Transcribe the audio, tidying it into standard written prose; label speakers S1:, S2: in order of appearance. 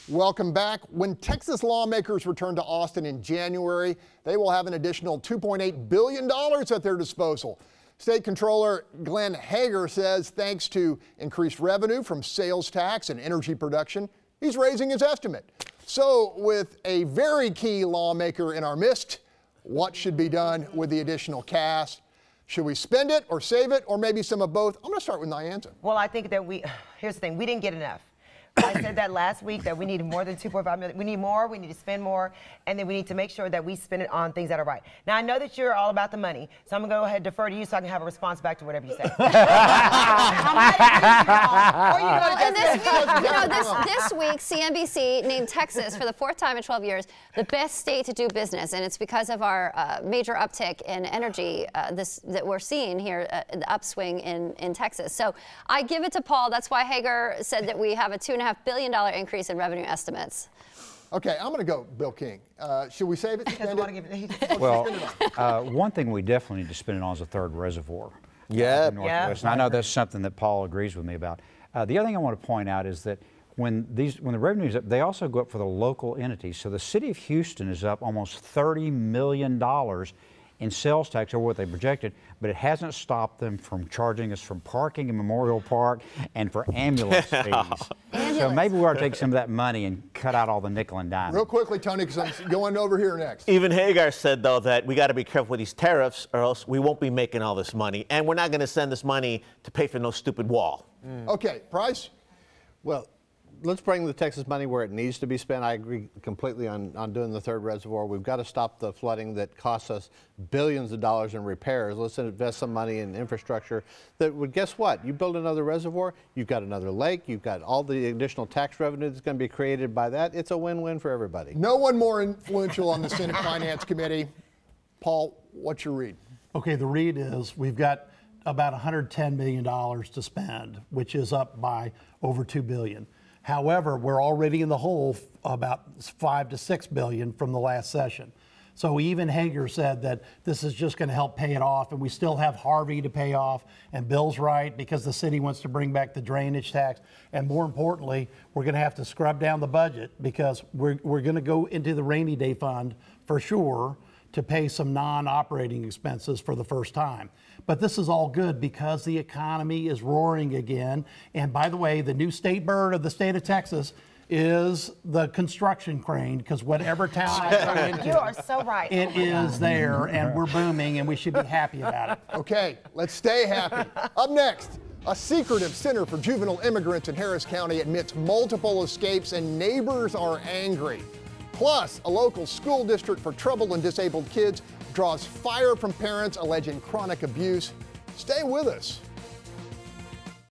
S1: Welcome back. When Texas lawmakers return to Austin in January, they will have an additional $2.8 billion at their disposal. State Controller Glenn Hager says thanks to increased revenue from sales tax and energy production, he's raising his estimate. So with a very key lawmaker in our midst, what should be done with the additional cash? Should we spend it or save it or maybe some of both? I'm going to start with Nyanza.
S2: Well, I think that here's the thing, we didn't get enough. I said that last week that we need more than 2.5 million. We need more, we need to spend more, and then we need to make sure that we spend it on things that are right. Now, I know that you're all about the money, so I'm going to go ahead and defer to you so I can have a response back to whatever you say.
S3: This week, CNBC named Texas for the 4th time in 12 years the best state to do business, and it's because of our major uptick in energy that we're seeing here, the upswing in Texas. So I give it to Paul. That's why Hager said that we have a $2.5 billion increase in revenue estimates.
S1: Okay, I'm going to go Bill King. Should we save it?
S4: Well, one thing we definitely need to spend it on is a third reservoir.
S5: Yeah.
S4: Northwest. And I know that's something that Paul agrees with me about. The other thing I want to point out is that when the revenues up, they also go up for the local entities. So the city of Houston is up almost $30 million in sales tax over what they projected, but it hasn't stopped them from charging us for parking in Memorial Park and for ambulance fees. So maybe we ought to take some of that money and cut out all the nickel and dime.
S1: Real quickly, Tony, because I'm going over here next.
S5: Even Hagar said, though, that we got to be careful with these tariffs or else we won't be making all this money. And we're not going to send this money to pay for no stupid wall.
S1: Okay, Price?
S6: Well, let's bring the Texas money where it needs to be spent. I agree completely on doing the third reservoir. We've got to stop the flooding that costs us billions of dollars in repairs. Let's invest some money in infrastructure that would, guess what? You build another reservoir, you've got another lake, you've got all the additional tax revenue that's going to be created by that. It's a win-win for everybody.
S1: No one more influential on the Senate Finance Committee. Paul, what's your read?
S7: Okay, the read is we've got about $110 million to spend, which is up by over $2 billion. However, we're already in the hole about $5 to $6 billion from the last session. So even Hager said that this is just going to help pay it off, and we still have Harvey to pay off, and Bill's right because the city wants to bring back the drainage tax, and more importantly, we're going to have to scrub down the budget because we're going to go into the rainy day fund for sure to pay some non-operating expenses for the first time. But this is all good because the economy is roaring again. And by the way, the new state bird of the state of Texas is the construction crane, because whatever town I go into,
S2: you are so right.
S7: It is there, and we're booming, and we should be happy about it.
S1: Okay, let's stay happy. Up next, a secretive center for juvenile immigrants in Harris County admits multiple escapes and neighbors are angry. Plus, a local school district for troubled and disabled kids draws fire from parents alleging chronic abuse. Stay with us.